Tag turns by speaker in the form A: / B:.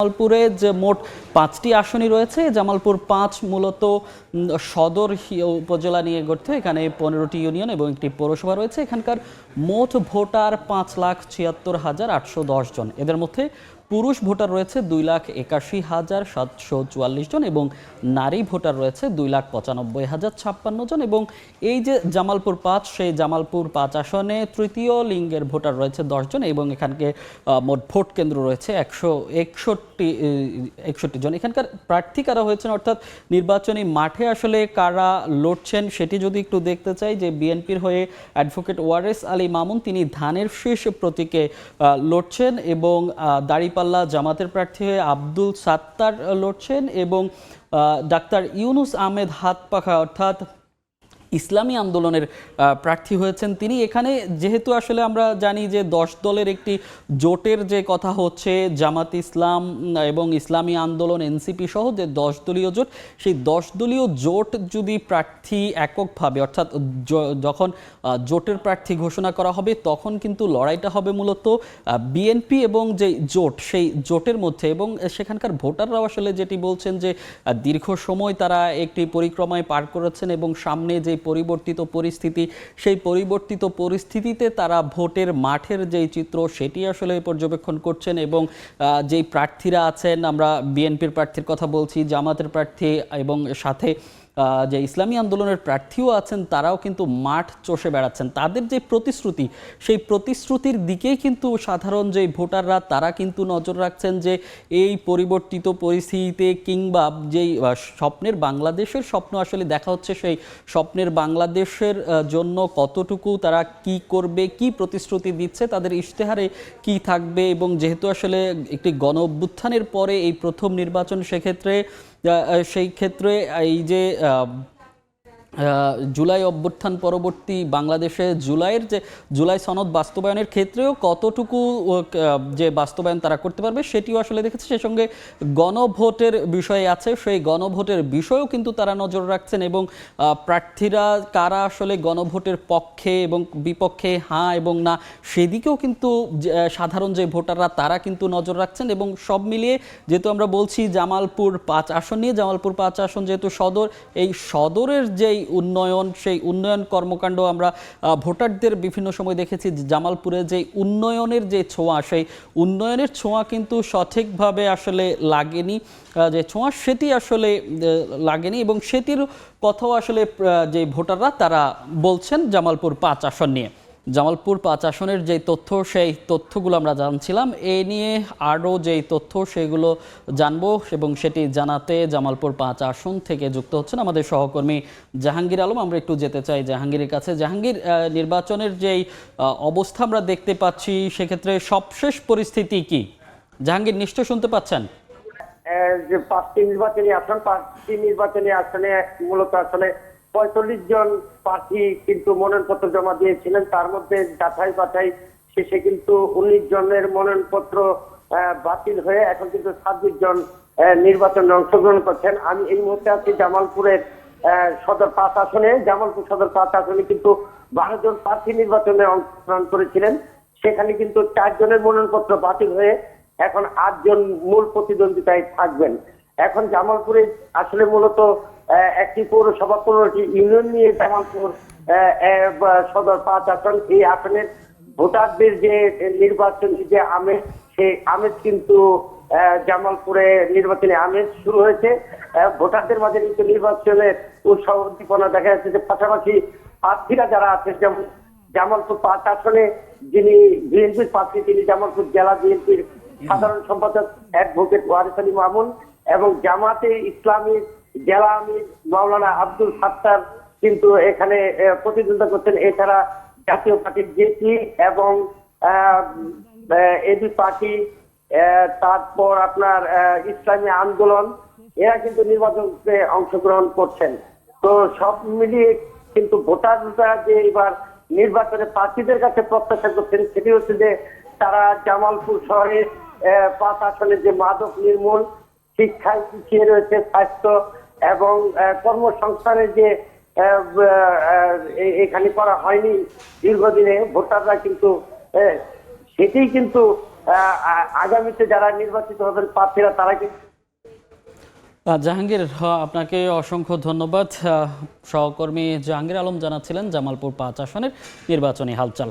A: জামালপুরে যে মোট 5টি আসনই রয়েছে, জামালপুর 5 মূলত সদর উপজেলা নিয়ে গঠিত। এখানে 15টি ইউনিয়ন এবং একটি পৌরসভা রয়েছে। এখানকার মোট ভোটার 5,76,810 জন। এদের মধ্যে পুরুষ ভোটার রয়েছে 2,81,744 জন এবং নারী ভোটার রয়েছে 2,95,056 জন। এবং এই যে জামালপুর 5, সেই জামালপুর 5 আসনে তৃতীয় লিঙ্গের ভোটার রয়েছে 10 জন এবং এখানকে মোট ভোট কেন্দ্র রয়েছে 161 জন। এখানকার প্রার্থী কারা হয়েছেন, অর্থাৎ নির্বাচনী মাঠে আসলে কারা লড়ছেন সেটি যদি একটু দেখতে চাই, যে বিএনপির হয়ে অ্যাডভোকেট ওয়ারেস আলী মামুন, তিনি ধানের শীষ প্রতীকে লড়ছেন এবং দাঁড়িপাল্লা জামাতের প্রার্থী হয়ে আব্দুল সাত্তার লড়ছেন এবং ডাক্তার ইউনুস আহমেদ হাতপাখা অর্থাৎ ইসলামী আন্দোলনের প্রার্থী হয়েছেন তিনি। এখানে যেহেতু আসলে আমরা জানি যে 10 দলের একটি জোটের যে কথা হচ্ছে, জামাত ইসলাম এবং ইসলামী আন্দোলন এনসিপি সহ যে 10 দলীয় জোট, সেই 10 দলীয় জোট যদি প্রার্থী এককভাবে অর্থাৎ যখন জোটের প্রার্থী ঘোষণা করা হবে তখন কিন্তু লড়াইটা হবে মূলত বিএনপি এবং যে জোট, সেই জোটের মধ্যে। এবং সেখানকার ভোটাররাও আসলে যেটি বলছেন যে দীর্ঘ সময় তারা একটি পরিক্রমায় পার করেছেন এবং সামনে যে পরিবর্তিত পরিস্থিতি, সেই পরিবর্তিত পরিস্থিতিতে তারা ভোটের মাঠের যেই চিত্র সেটি আসলে পর্যবেক্ষণ করছেন। এবং যেই প্রার্থীরা আছেন, আমরা বিএনপির প্রার্থীর কথা বলছি, জামাতের প্রার্থী এবং সাথে যে ইসলামী আন্দোলনের প্রার্থীও আছেন, তারাও কিন্তু মাঠ চষে বেড়াচ্ছেন। তাদের যে প্রতিশ্রুতি, সেই প্রতিশ্রুতির দিকেই কিন্তু সাধারণ যে ভোটাররা তারা কিন্তু নজর রাখছেন, যে এই পরিবর্তিত পরিস্থিতিতে কিংবা যেই স্বপ্নের বাংলাদেশের স্বপ্ন আসলে দেখা হচ্ছে, সেই স্বপ্নের বাংলাদেশের জন্য কতটুকু তারা কি করবে, কি প্রতিশ্রুতি দিচ্ছে, তাদের ইশতেহারে কি থাকবে। এবং যেহেতু আসলে একটি গণ অভ্যুত্থানের পরে এই প্রথম নির্বাচন, সেই ক্ষেত্রে এই যে জুলাই অভ্যুত্থান পরবর্তী বাংলাদেশে জুলাই সনদ বাস্তবায়নের ক্ষেত্রেও কতটুকু যে বাস্তবায়ন তারা করতে পারবে সেটিও আসলে দেখেছে। সেই সঙ্গে গণভোটের বিষয়ে আছে, সেই গণভোটের বিষয়েও কিন্তু তারা নজর রাখছেন এবং প্রার্থীরা কারা আসলে গণভোটের পক্ষে এবং বিপক্ষে, হ্যাঁ এবং না, সেদিকেও কিন্তু সাধারণ যে ভোটাররা তারা কিন্তু নজর রাখছেন। এবং সব মিলিয়ে যেহেতু আমরা বলছি জামালপুর 5 আসন নিয়ে, জামালপুর 5 আসন যেহেতু সদর, এই সদরের যেই উন্নয়ন, সেই উন্নয়ন কর্মকাণ্ড আমরা ভোটারদের বিভিন্ন সময় দেখেছি। জামালপুরে যে উন্নয়নের যে ছোঁয়া, সেই উন্নয়নের ছোঁয়া কিন্তু সঠিকভাবে আসলে লাগেনি, যে ছোঁয়া সেটি আসলে লাগেনি এবং সেটির কথাও আসলে যে ভোটাররা তারা বলছেন জামালপুর 5 আসন নিয়ে। জামালপুর 5 আসনের যেই তথ্য, সেই তথ্যগুলো আমরা জানছিলাম। এ নিয়ে আরও যেই তথ্য সেগুলো জানবো এবং সেটি জানাতে জামালপুর 5 আসন থেকে যুক্ত হচ্ছেন আমাদের সহকর্মী জাহাঙ্গীর আলম। আমরা একটু যেতে চাই জাহাঙ্গীরের কাছে। জাহাঙ্গীর, নির্বাচনের যেই অবস্থা আমরা দেখতে পাচ্ছি, সেক্ষেত্রে সবশেষ পরিস্থিতি কি? জাহাঙ্গীর, নিশ্চয় শুনতে পাচ্ছেন?
B: যে 5টি নির্বাচনী আসনে মূলত আসলে 45 জন প্রার্থী কিন্তু মনোনয়নপত্র জমা দিয়েছিলেন। তার মধ্যে যাচাই বাছাই শেষে কিন্তু 19 জনের মনোনয়নপত্র বাতিল হয়ে এখন কিন্তু 26 জন নির্বাচনে অংশগ্রহণ করছেন। আমি এই মুহূর্তে আছি জামালপুরের সদর 5 আসনে। জামালপুর সদর 5 আসনে কিন্তু 12 জন প্রার্থী নির্বাচনে অংশগ্রহণ করেছিলেন। সেখানে কিন্তু 4 জনের মনোনয়নপত্র বাতিল হয়ে এখন 8 জন মূল প্রতিদ্বন্দ্বিতায় থাকবেন। এখন জামালপুরে আসলে মূলত একটি পৌরসভা, 15টি ইউনিয়ন নিয়ে জামালপুর সদর 5 আসন। এই আসনের ভোটারদের যে নির্বাচনী যে আমেজ, সেই আমেজ কিন্তু জামালপুরে নির্বাচনী আমেজ শুরু হয়েছে। ভোটারদের মাঝে কিন্তু নির্বাচনের উৎসাহ উদ্দীপনা দেখা যাচ্ছে। যে পাশাপাশি প্রার্থীরা যারা আছেন, যেমন জামালপুর 5 আসনে যিনি বিএনপির প্রার্থী, তিনি জামালপুর জেলা বিএনপির সাধারণ সম্পাদক অ্যাডভোকেট ওয়ারেস আলী মামুন এবং জামাতে ইসলামী জেলা আমির মাওলানা আব্দুল সাত্তার কিন্তু এখানে প্রতিদ্বন্দ্বিতা করছেন। এছাড়া জাতীয় পার্টি জেপি এবং এবি পার্টি, তারপর আপনার ইসলামী আন্দোলন, এরা কিন্তু নির্বাচনে অংশগ্রহণ করছেন। তো সব মিলিয়ে কিন্তু ভোটাররা যে এবার নির্বাচনে প্রার্থীদের কাছে প্রত্যাশা করছেন, সেটি হচ্ছে যে তারা জামালপুর শহরে 5 আসনে যে মাদক নির্মূল, শিক্ষায় পিছিয়ে রয়েছে, স্বাস্থ্য এবং কর্মসংস্থানের যে এখানে করা হয়নি দীর্ঘদিনে, ভোটাররা কিন্তু সেটি কিন্তু আগামীতে যারা নির্বাচিত হবেন প্রার্থীরা তারা কিন্তু
A: জাহাঙ্গীর, আপনাকে অসংখ্য ধন্যবাদ। সহকর্মী জাহাঙ্গীর আলম জানাচ্ছিলেন জামালপুর 5 আসনের নির্বাচনী হালচাল।